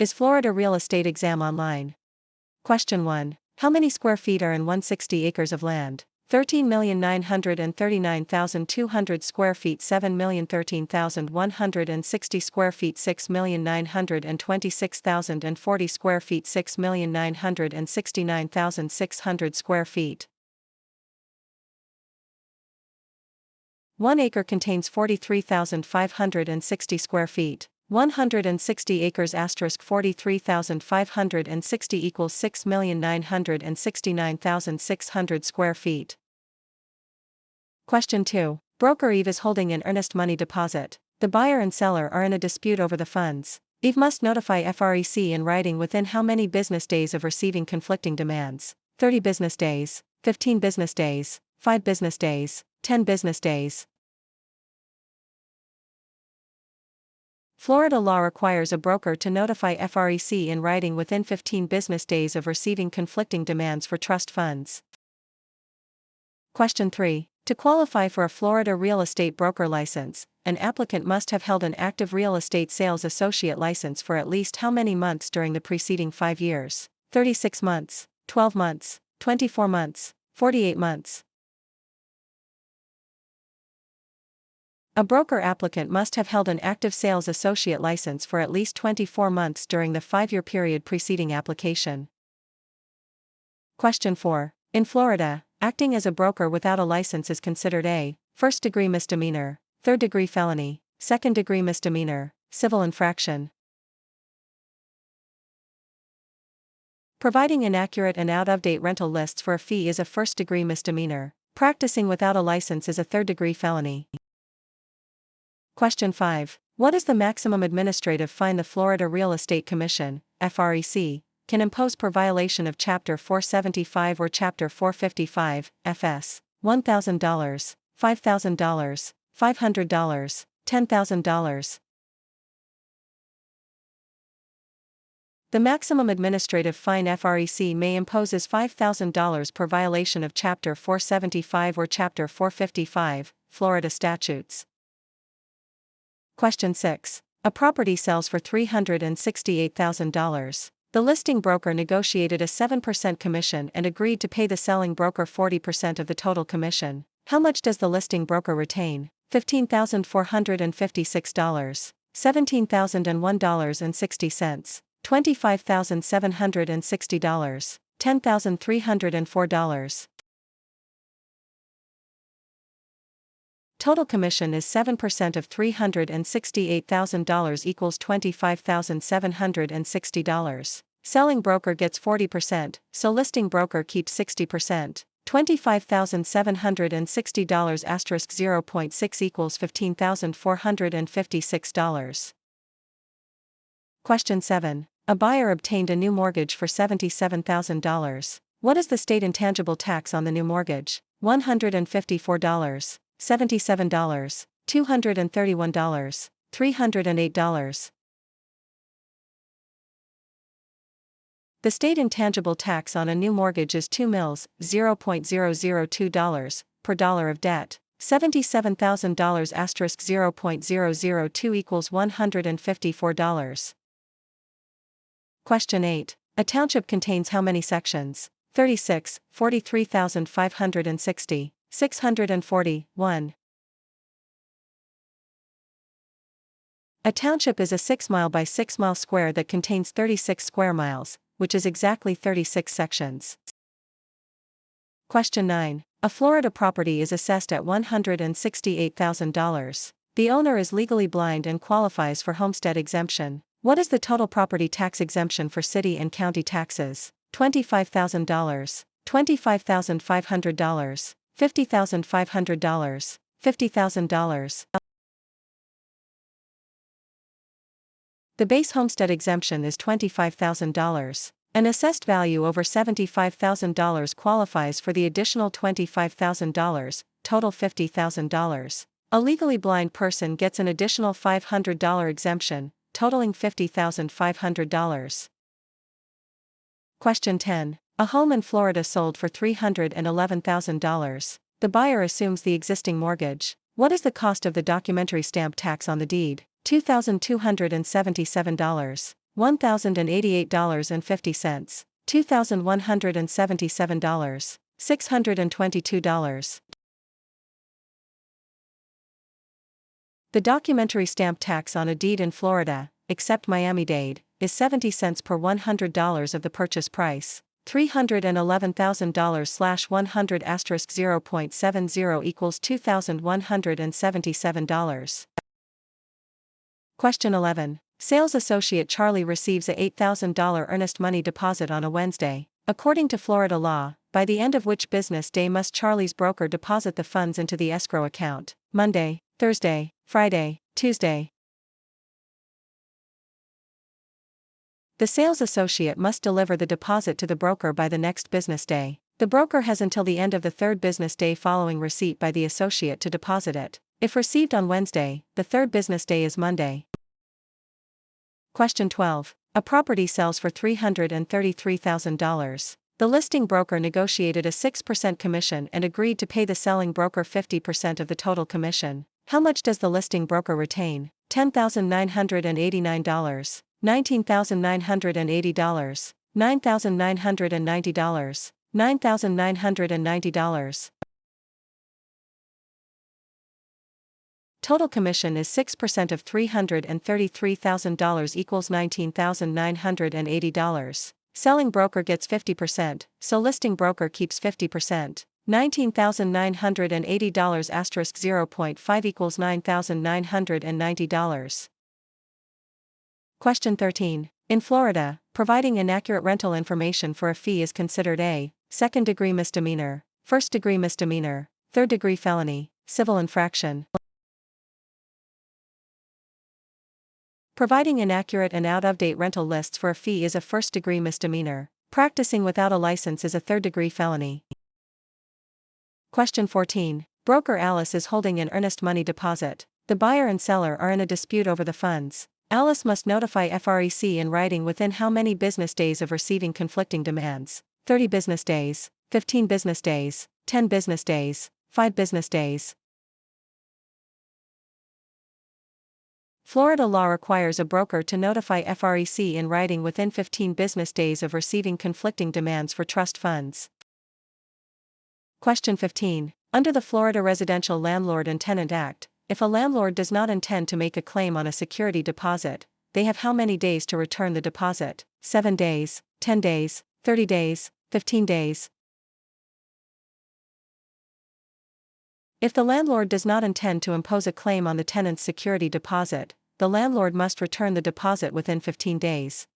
Is Florida real estate exam online? Question 1. How many square feet are in 160 acres of land? 13,939,200 square feet, 7,013,160 square feet, 6,926,040 square feet, 6,969,600 square feet. 1 acre contains 43,560 square feet. 160 acres * 43,560 equals 6,969,600 square feet. Question 2. Broker Eve is holding an earnest money deposit. The buyer and seller are in a dispute over the funds. Eve must notify FREC in writing within how many business days of receiving conflicting demands? 30 business days, 15 business days, 5 business days, 10 business days. Florida law requires a broker to notify FREC in writing within 15 business days of receiving conflicting demands for trust funds. Question 3. To qualify for a Florida real estate broker license, an applicant must have held an active real estate sales associate license for at least how many months during the preceding 5 years? 36 months, 12 months, 24 months, 48 months. A broker applicant must have held an active sales associate license for at least 24 months during the 5-year period preceding application. Question 4. In Florida, acting as a broker without a license is considered a first-degree misdemeanor, third-degree felony, second-degree misdemeanor, civil infraction. Providing inaccurate and out-of-date rental lists for a fee is a first-degree misdemeanor. Practicing without a license is a third-degree felony. Question 5. What is the maximum administrative fine the Florida Real Estate Commission, FREC, can impose per violation of Chapter 475 or Chapter 455, FS? $1,000, $5,000, $500, $10,000. The maximum administrative fine FREC may impose is $5,000 per violation of Chapter 475 or Chapter 455, Florida statutes. Question 6. A property sells for $368,000. The listing broker negotiated a 7% commission and agreed to pay the selling broker 40% of the total commission. How much does the listing broker retain? $15,456, $17,001.60, $25,760, $10,304. Total commission is 7% of $368,000 equals $25,760. Selling broker gets 40%, so listing broker keeps 60%. $25,760 * 0.6 equals $15,456. Question 7. A buyer obtained a new mortgage for $77,000. What is the state intangible tax on the new mortgage? $154. $77, $231, $308. The state intangible tax on a new mortgage is 2 mils, $0.002 per dollar of debt. $77,000 * 0.002 equals $154. Question 8. A township contains how many sections? 36, 43,560. 640, 1. A township is a 6-mile by 6-mile square that contains 36 square miles, which is exactly 36 sections. Question 9. A Florida property is assessed at $168,000. The owner is legally blind and qualifies for homestead exemption. What is the total property tax exemption for city and county taxes? $25,000, $25,500. $50,500, $50,000. The base homestead exemption is $25,000. An assessed value over $75,000 qualifies for the additional $25,000, total $50,000. A legally blind person gets an additional $500 exemption, totaling $50,500. Question 10. A home in Florida sold for $311,000. The buyer assumes the existing mortgage. What is the cost of the documentary stamp tax on the deed? $2,277. $1,088.50, $2,177, $622. The documentary stamp tax on a deed in Florida, except Miami-Dade, is 70 cents per $100 of the purchase price. $311,000/100 0.70 equals $2,177. Question 11. Sales associate Charlie receives a $8,000 earnest money deposit on a Wednesday. According to Florida law, by the end of which business day must Charlie's broker deposit the funds into the escrow account? Monday, Thursday, Friday, Tuesday. The sales associate must deliver the deposit to the broker by the next business day. The broker has until the end of the third business day following receipt by the associate to deposit it. If received on Wednesday, the third business day is Monday. Question 12. A property sells for $333,000. The listing broker negotiated a 6% commission and agreed to pay the selling broker 50% of the total commission. How much does the listing broker retain? $10,989, $19,980, $9,990, $9,990. Total commission is 6% of $333,000 equals $19,980. Selling broker gets 50%, so listing broker keeps 50%. $19,980 asterisk 0.5 equals $9,990. Question 13. In Florida, providing inaccurate rental information for a fee is considered a second-degree misdemeanor, first-degree misdemeanor, third-degree felony, civil infraction. Providing inaccurate and out-of-date rental lists for a fee is a first-degree misdemeanor. Practicing without a license is a third-degree felony. Question 14. Broker Alice is holding an earnest money deposit. The buyer and seller are in a dispute over the funds. Alice must notify FREC in writing within how many business days of receiving conflicting demands? 30 business days, 15 business days, 10 business days, 5 business days. Florida law requires a broker to notify FREC in writing within 15 business days of receiving conflicting demands for trust funds. Question 15. Under the Florida Residential Landlord and Tenant Act, if a landlord does not intend to make a claim on a security deposit, they have how many days to return the deposit? 7 days, 10 days, 30 days, 15 days. If the landlord does not intend to impose a claim on the tenant's security deposit, the landlord must return the deposit within 15 days.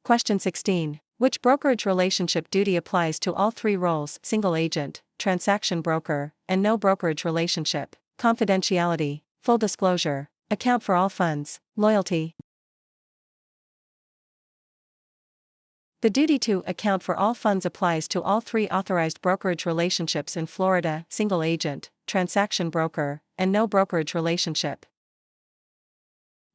Question 16. Which brokerage relationship duty applies to all three roles: single agent, transaction broker, and no brokerage relationship? Confidentiality, full disclosure, account for all funds, loyalty. The duty to account for all funds applies to all three authorized brokerage relationships in Florida: single agent, transaction broker, and no brokerage relationship.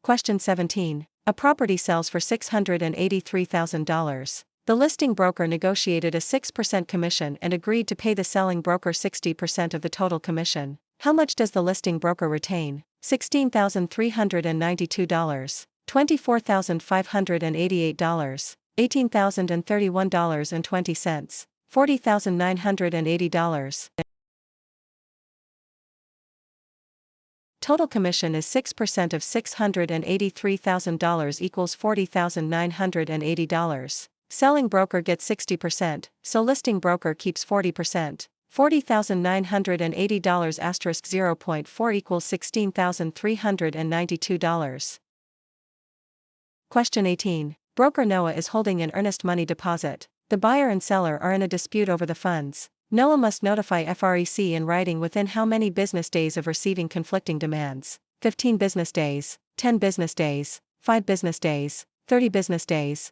Question 17. A property sells for $683,000. The listing broker negotiated a 6% commission and agreed to pay the selling broker 60% of the total commission. How much does the listing broker retain? $16,392, $24,588, $18,031.20, $40,980. Total commission is 6% of $683,000 equals $40,980. Selling broker gets 60%, so listing broker keeps 40%. $40,980 asterisk 0.4 equals $16,392. Question 18. Broker Noah is holding an earnest money deposit. The buyer and seller are in a dispute over the funds. Noah must notify FREC in writing within how many business days of receiving conflicting demands? 15 business days, 10 business days, 5 business days, 30 business days.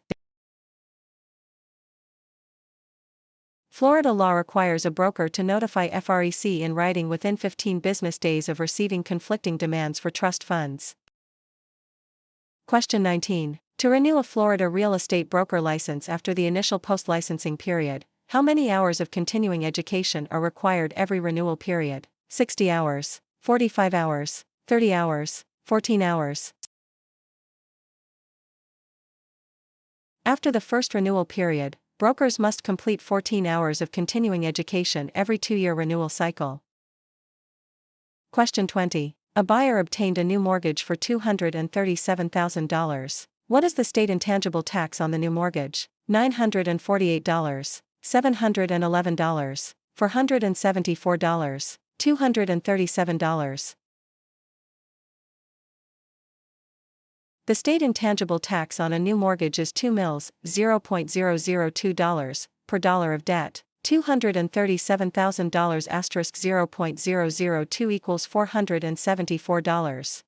Florida law requires a broker to notify FREC in writing within 15 business days of receiving conflicting demands for trust funds. Question 19. To renew a Florida real estate broker license after the initial post-licensing period, how many hours of continuing education are required every renewal period? 60 hours, 45 hours, 30 hours, 14 hours. After the first renewal period, brokers must complete 14 hours of continuing education every 2-year renewal cycle. Question 20. A buyer obtained a new mortgage for $237,000. What is the state intangible tax on the new mortgage? $948, $711, $474, $237. The state intangible tax on a new mortgage is 2 mils, $0.002 per dollar of debt. $237,000 *0.002 equals $474.